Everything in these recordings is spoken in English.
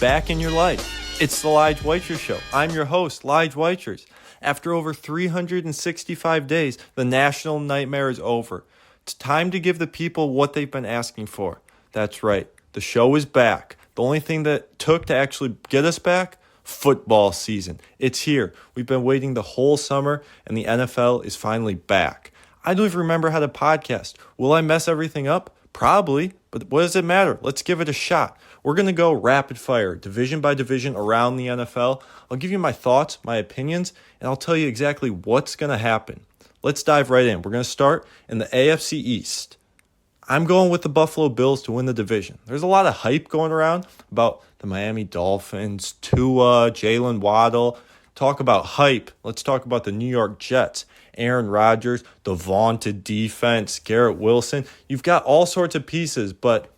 back in your life. It's the Lige Weichers Show. I'm your host, Lige Weichers. After over 365 days, the national nightmare is over. It's time to give the people what they've been asking for. That's right, the show is back. The only thing that took to actually get us back, football season. It's here. We've been waiting the whole summer, and the NFL is finally back. I don't even remember how to podcast. Will I mess everything up? Probably, but what does it matter? Let's give it a shot. We're going to go rapid fire, division by division around the NFL. I'll give you my thoughts, my opinions, and I'll tell you exactly what's going to happen. Let's dive right in. We're going to start in the AFC East. I'm going with the Buffalo Bills to win the division. There's a lot of hype going around about the Miami Dolphins, Tua, Jalen Waddle. Talk about hype. Let's talk about the New York Jets. Aaron Rodgers, the vaunted defense, Garrett Wilson. You've got all sorts of pieces, but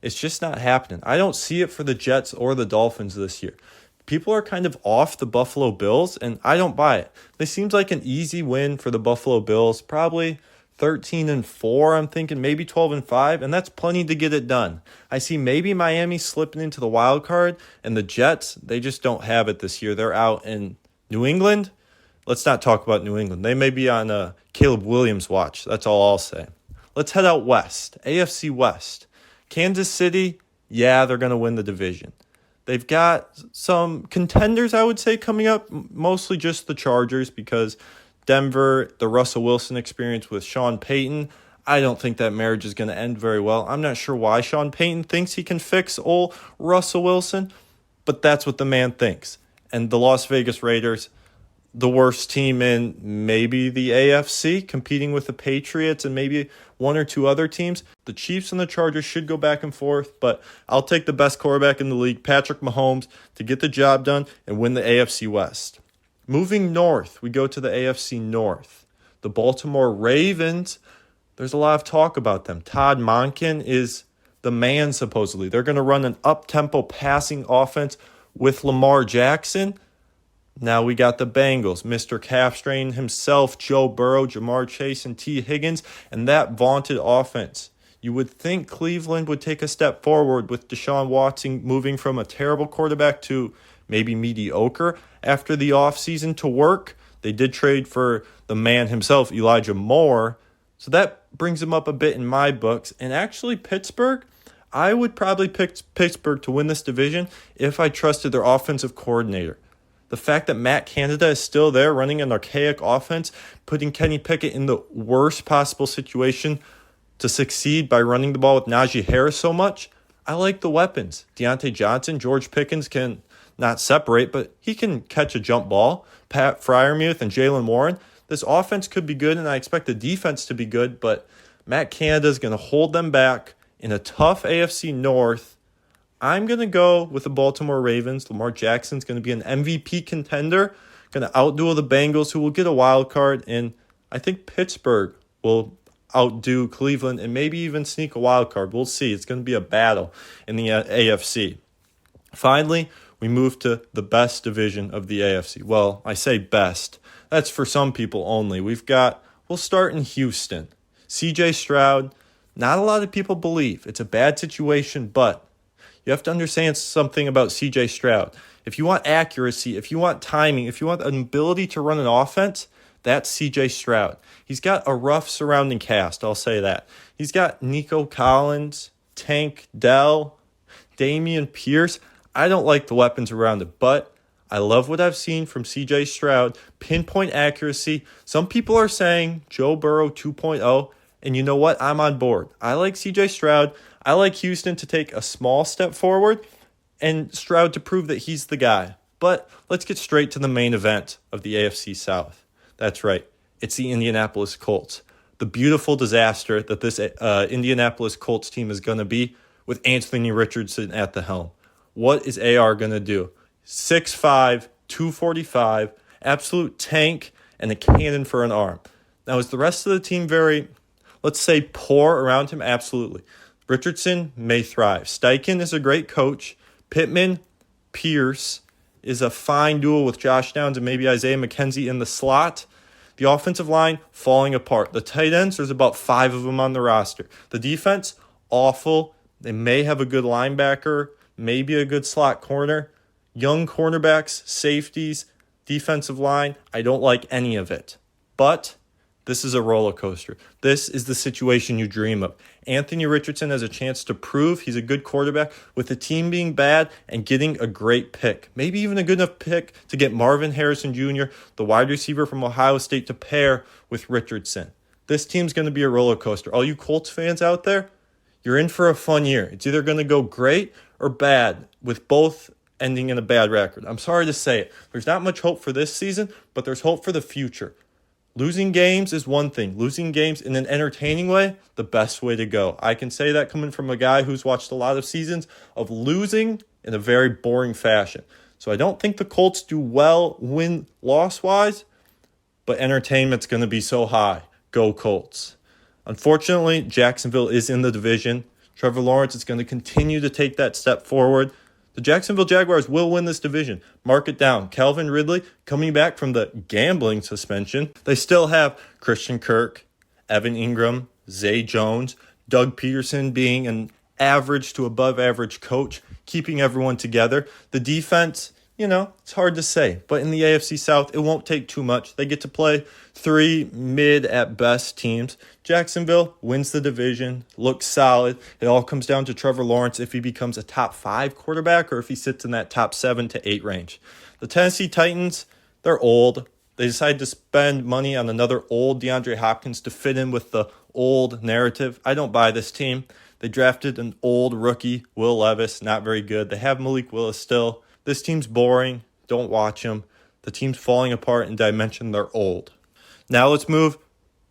it's just not happening. I don't see it for the Jets or the Dolphins this year. People are kind of off the Buffalo Bills, and I don't buy it. This seems like an easy win for the Buffalo Bills, probably 13-4, I'm thinking maybe 12-5, and that's plenty to get it done. I see maybe Miami slipping into the wild card, and the Jets, they just don't have it this year. They're out in New England. Let's not talk about New England. They may be on Caleb Williams' watch. That's all I'll say. Let's head out west, AFC West. Kansas City, yeah, they're going to win the division. They've got some contenders, I would say, coming up, mostly just the Chargers because Denver, the Russell Wilson experience with Sean Payton, I don't think that marriage is going to end very well. I'm not sure why Sean Payton thinks he can fix old Russell Wilson, but that's what the man thinks. And the Las Vegas Raiders, the worst team in maybe the AFC, competing with the Patriots and maybe one or two other teams. The Chiefs and the Chargers should go back and forth, but I'll take the best quarterback in the league, Patrick Mahomes, to get the job done and win the AFC West. Moving north, we go to the AFC North. The Baltimore Ravens, there's a lot of talk about them. Todd Monken is the man, supposedly. They're going to run an up-tempo passing offense with Lamar Jackson. Now we got the Bengals, Mr. Calf Strain himself, Joe Burrow, Jamar Chase, and T. Higgins, and that vaunted offense. You would think Cleveland would take a step forward with Deshaun Watson moving from a terrible quarterback to maybe mediocre after the offseason to work. They did trade for the man himself, Elijah Moore. So that brings him up a bit in my books. And actually, Pittsburgh, I would probably pick Pittsburgh to win this division if I trusted their offensive coordinator. The fact that Matt Canada is still there running an archaic offense, putting Kenny Pickett in the worst possible situation to succeed by running the ball with Najee Harris so much, I like the weapons. Deontay Johnson, George Pickens can not separate, but he can catch a jump ball. Pat Freiermuth and Jalen Warren. This offense could be good, and I expect the defense to be good, but Matt Canada is going to hold them back in a tough AFC North. I'm going to go with the Baltimore Ravens. Lamar Jackson's going to be an MVP contender, going to outduel the Bengals, who will get a wild card, and I think Pittsburgh will outdo Cleveland and maybe even sneak a wild card. We'll see. It's going to be a battle in the AFC. Finally, we move to the best division of the AFC. Well, I say best. That's for some people only. We'll start in Houston. CJ Stroud, not a lot of people believe. It's a bad situation, but you have to understand something about CJ Stroud. If you want accuracy, if you want timing, if you want an ability to run an offense, that's CJ Stroud. He's got a rough surrounding cast, I'll say that. He's got Nico Collins, Tank Dell, Damian Pierce. I don't like the weapons around it, but I love what I've seen from CJ Stroud. Pinpoint accuracy. Some people are saying Joe Burrow 2.0, and you know what? I'm on board. I like CJ Stroud. I like Houston to take a small step forward and Stroud to prove that he's the guy. But let's get straight to the main event of the AFC South. That's right. It's the Indianapolis Colts. The beautiful disaster that this Indianapolis Colts team is going to be with Anthony Richardson at the helm. What is AR going to do? 6'5", 245, absolute tank, and a cannon for an arm. Now, is the rest of the team very, let's say, poor around him? Absolutely. Richardson may thrive. Steichen is a great coach. Pittman, Pierce is a fine duel with Josh Downs and maybe Isaiah McKenzie in the slot. The offensive line, falling apart. The tight ends, there's about 5 of them on the roster. The defense, awful. They may have a good linebacker, maybe a good slot corner. Young cornerbacks, safeties, defensive line, I don't like any of it. But this is a roller coaster. This is the situation you dream of. Anthony Richardson has a chance to prove he's a good quarterback with the team being bad and getting a great pick. Maybe even a good enough pick to get Marvin Harrison Jr., the wide receiver from Ohio State, to pair with Richardson. This team's going to be a roller coaster. All you Colts fans out there, you're in for a fun year. It's either going to go great or bad, with both ending in a bad record. I'm sorry to say it. There's not much hope for this season, but there's hope for the future. Losing games is one thing. Losing games in an entertaining way, the best way to go. I can say that coming from a guy who's watched a lot of seasons of losing in a very boring fashion. So I don't think the Colts do well win-loss-wise, but entertainment's going to be so high. Go Colts. Unfortunately, Jacksonville is in the division. Trevor Lawrence is going to continue to take that step forward. The Jacksonville Jaguars will win this division. Mark it down. Calvin Ridley coming back from the gambling suspension. They still have Christian Kirk, Evan Ingram, Zay Jones, Doug Peterson being an average to above average coach, keeping everyone together. The defense, it's hard to say. But in the AFC South, it won't take too much. They get to play 3 mid at best teams. Jacksonville wins the division, looks solid. It all comes down to Trevor Lawrence if he becomes a top 5 quarterback or if he sits in that top 7 to 8 range. The Tennessee Titans, they're old. They decided to spend money on another old DeAndre Hopkins to fit in with the old narrative. I don't buy this team. They drafted an old rookie, Will Levis, not very good. They have Malik Willis still. This team's boring. Don't watch them. The team's falling apart in dimension. They're old. Now let's move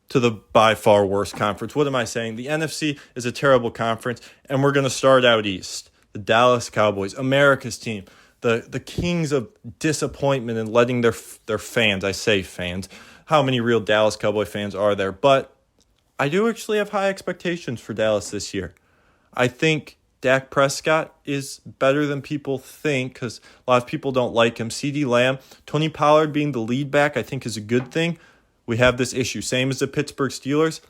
to the by far worst conference. What am I saying? The NFC is a terrible conference, and we're going to start out east. The Dallas Cowboys, America's team, the kings of disappointment and letting their fans, I say fans, how many real Dallas Cowboy fans are there? But I do actually have high expectations for Dallas this year. I think Dak Prescott is better than people think because a lot of people don't like him. CeeDee Lamb, Tony Pollard being the lead back, I think is a good thing. We have this issue, same as the Pittsburgh Steelers.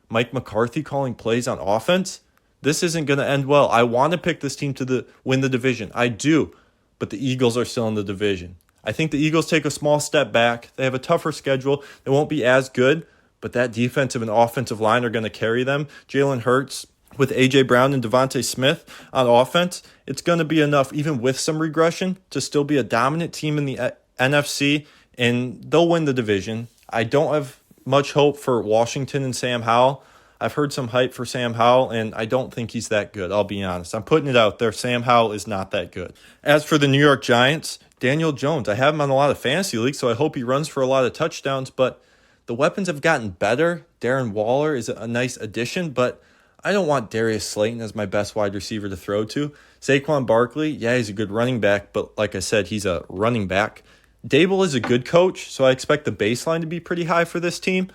Mike McCarthy calling plays on offense. This isn't going to end well. I want to pick this team to win the division. I do, but the Eagles are still in the division. I think the Eagles take a small step back. They have a tougher schedule. They won't be as good, but that defensive and offensive line are going to carry them. Jalen Hurts with A.J. Brown and Devontae Smith on offense, it's going to be enough, even with some regression, to still be a dominant team in the NFC, and they'll win the division. I don't have much hope for Washington and Sam Howell. I've heard some hype for Sam Howell, and I don't think he's that good, I'll be honest. I'm putting it out there. Sam Howell is not that good. As for the New York Giants, Daniel Jones, I have him on a lot of fantasy leagues, so I hope he runs for a lot of touchdowns, but the weapons have gotten better. Darren Waller is a nice addition, but I don't want Darius Slayton as my best wide receiver to throw to. Saquon Barkley, yeah, he's a good running back, but like I said, he's a running back. Dable is a good coach, so I expect the baseline to be pretty high for this team,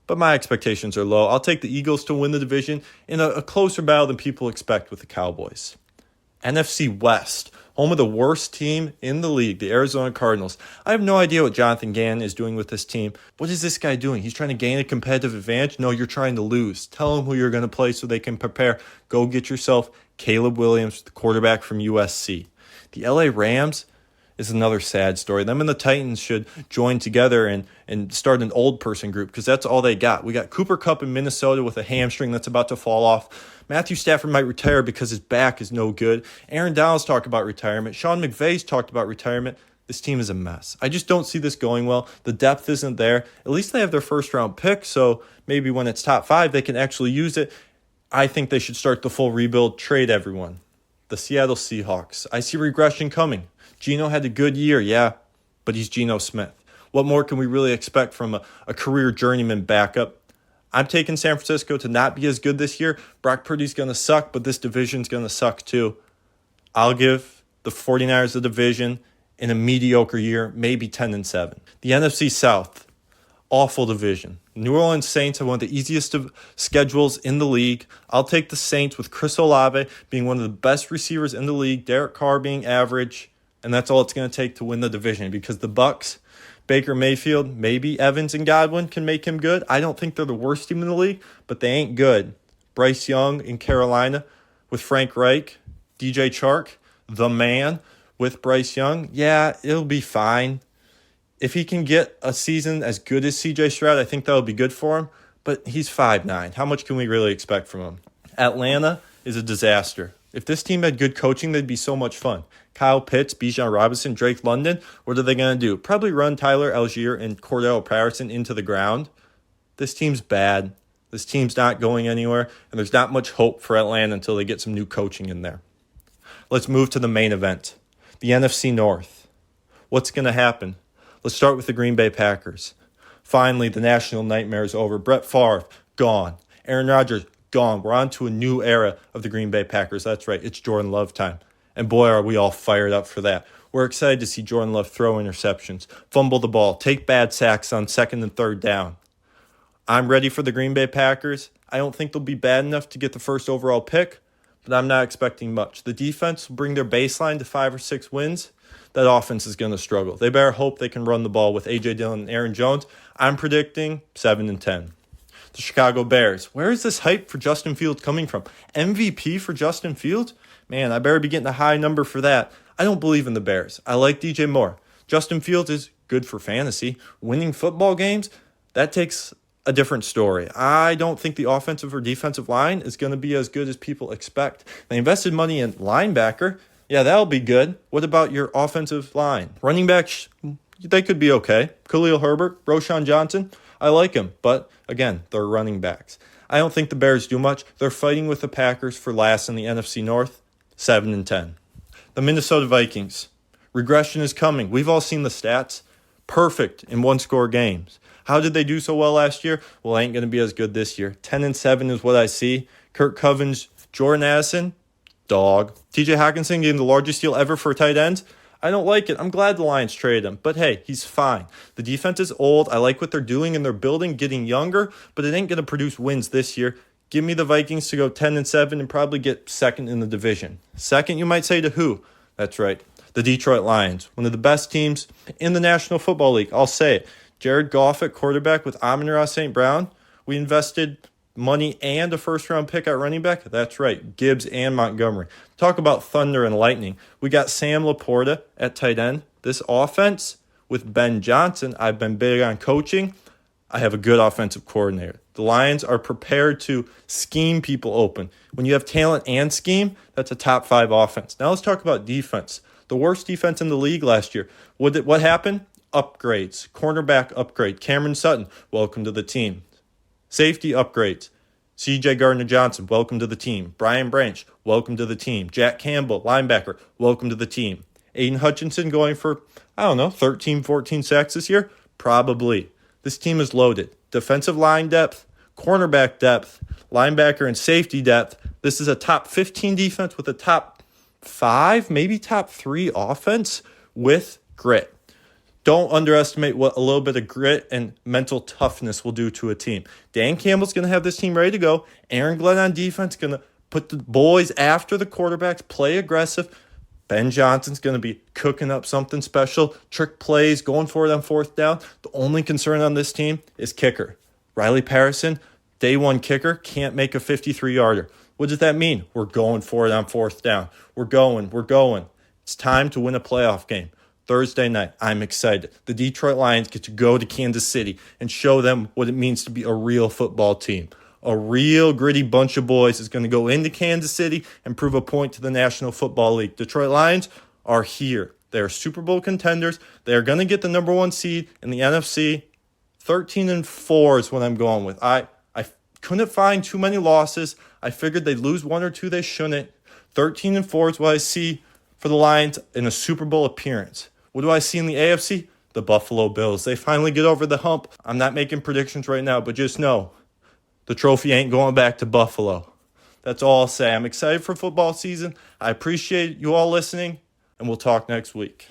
but my expectations are low. I'll take the Eagles to win the division in a closer battle than people expect with the Cowboys. NFC West, home of the worst team in the league, the Arizona Cardinals. I have no idea what Jonathan Gannon is doing with this team. What is this guy doing? He's trying to gain a competitive advantage? No, you're trying to lose. Tell him who you're going to play so they can prepare. Go get yourself Caleb Williams, the quarterback from USC. The LA Rams is another sad story. Them and the Titans should join together and start an old person group because that's all they got. We got Cooper Kupp in Minnesota with a hamstring that's about to fall off. Matthew Stafford might retire because his back is no good. Aaron Donald's talked about retirement. Sean McVay's talked about retirement. This team is a mess. I just don't see this going well. The depth isn't there. At least they have their first-round pick, so maybe when it's top 5, they can actually use it. I think they should start the full rebuild, trade everyone. The Seattle Seahawks. I see regression coming. Geno had a good year, yeah, but he's Geno Smith. What more can we really expect from a career journeyman backup? I'm taking San Francisco to not be as good this year. Brock Purdy's going to suck, but this division's going to suck too. I'll give the 49ers the division in a mediocre year, maybe 10-7. The NFC South, awful division. New Orleans Saints have one of the easiest of schedules in the league. I'll take the Saints with Chris Olave being one of the best receivers in the league, Derek Carr being average, and that's all it's going to take to win the division because the Bucs, Baker Mayfield, maybe Evans and Godwin can make him good. I don't think they're the worst team in the league, but they ain't good. Bryce Young in Carolina with Frank Reich, DJ Chark, the man with Bryce Young, yeah, it'll be fine. If he can get a season as good as CJ Stroud, I think that'll be good for him. But he's 5'9". How much can we really expect from him? Atlanta is a disaster. If this team had good coaching, they'd be so much fun. Kyle Pitts, Bijan Robinson, Drake London, what are they going to do? Probably run Tyler Algier and Cordell Patterson into the ground. This team's bad. This team's not going anywhere, and there's not much hope for Atlanta until they get some new coaching in there. Let's move to the main event, the NFC North. What's going to happen? Let's start with the Green Bay Packers. Finally, the national nightmare is over. Brett Favre, gone. Aaron Rodgers, gone. We're on to a new era of the Green Bay Packers. That's right, it's Jordan Love time. And boy, are we all fired up for that. We're excited to see Jordan Love throw interceptions, fumble the ball, take bad sacks on second and third down. I'm ready for the Green Bay Packers. I don't think they'll be bad enough to get the first overall pick, but I'm not expecting much. The defense will bring their baseline to 5 or 6 wins. That offense is going to struggle. They better hope they can run the ball with A.J. Dillon and Aaron Jones. I'm predicting 7-10. The Chicago Bears. Where is this hype for Justin Fields coming from? MVP for Justin Fields? Man, I better be getting a high number for that. I don't believe in the Bears. I like DJ Moore. Justin Fields is good for fantasy. Winning football games, that takes a different story. I don't think the offensive or defensive line is going to be as good as people expect. They invested money in linebacker. Yeah, that'll be good. What about your offensive line? Running backs, they could be okay. Khalil Herbert, Roschon Johnson, I like him. But again, they're running backs. I don't think the Bears do much. They're fighting with the Packers for last in the NFC North, 7-10. The Minnesota Vikings. Regression is coming. We've all seen the stats. Perfect in one-score games. How did they do so well last year? Well, ain't going to be as good this year. 10-7 is what I see. Kirk Cousins, Jordan Addison, dog. TJ Hawkinson getting the largest deal ever for tight ends. I don't like it. I'm glad the Lions traded him. But hey, he's fine. The defense is old. I like what they're doing and they're building, getting younger, but it ain't going to produce wins this year. Give me the Vikings to go 10-7 and probably get second in the division. Second, you might say to who? That's right, the Detroit Lions. One of the best teams in the National Football League. I'll say it. Jared Goff at quarterback with Amon-Ra St. Brown. We invested money and a first-round pick at running back. That's right, Gibbs and Montgomery. Talk about thunder and lightning. We got Sam Laporta at tight end. This offense with Ben Johnson, I've been big on coaching. I have a good offensive coordinator. The Lions are prepared to scheme people open. When you have talent and scheme, that's a top 5 offense. Now let's talk about defense. The worst defense in the league last year. What happened? Upgrades. Cornerback upgrade. Cameron Sutton, welcome to the team. Safety upgrades. C.J. Gardner-Johnson, welcome to the team. Brian Branch, welcome to the team. Jack Campbell, linebacker, welcome to the team. Aiden Hutchinson going for, 13, 14 sacks this year? Probably. This team is loaded. Defensive line depth, cornerback depth, linebacker and safety depth. This is a top 15 defense with a top 5, maybe top 3 offense with grit. Don't underestimate what a little bit of grit and mental toughness will do to a team. Dan Campbell's going to have this team ready to go. Aaron Glenn on defense going to put the boys after the quarterbacks, play aggressive. Ben Johnson's going to be cooking up something special. Trick plays, going for it on fourth down. The only concern on this team is kicker. Riley Patterson, day one kicker, can't make a 53-yarder. What does that mean? We're going for it on fourth down. We're going. It's time to win a playoff game. Thursday night, I'm excited. The Detroit Lions get to go to Kansas City and show them what it means to be a real football team. A real gritty bunch of boys is going to go into Kansas City and prove a point to the National Football League. Detroit Lions are here. They are Super Bowl contenders. They are going to get the number 1 seed in the NFC. 13-4 is what I'm going with. I couldn't find too many losses. I figured they'd lose 1 or 2 they shouldn't. 13-4 is what I see for the Lions in a Super Bowl appearance. What do I see in the AFC? The Buffalo Bills. They finally get over the hump. I'm not making predictions right now, but just know the trophy ain't going back to Buffalo. That's all I'll say. I'm excited for football season. I appreciate you all listening, and we'll talk next week.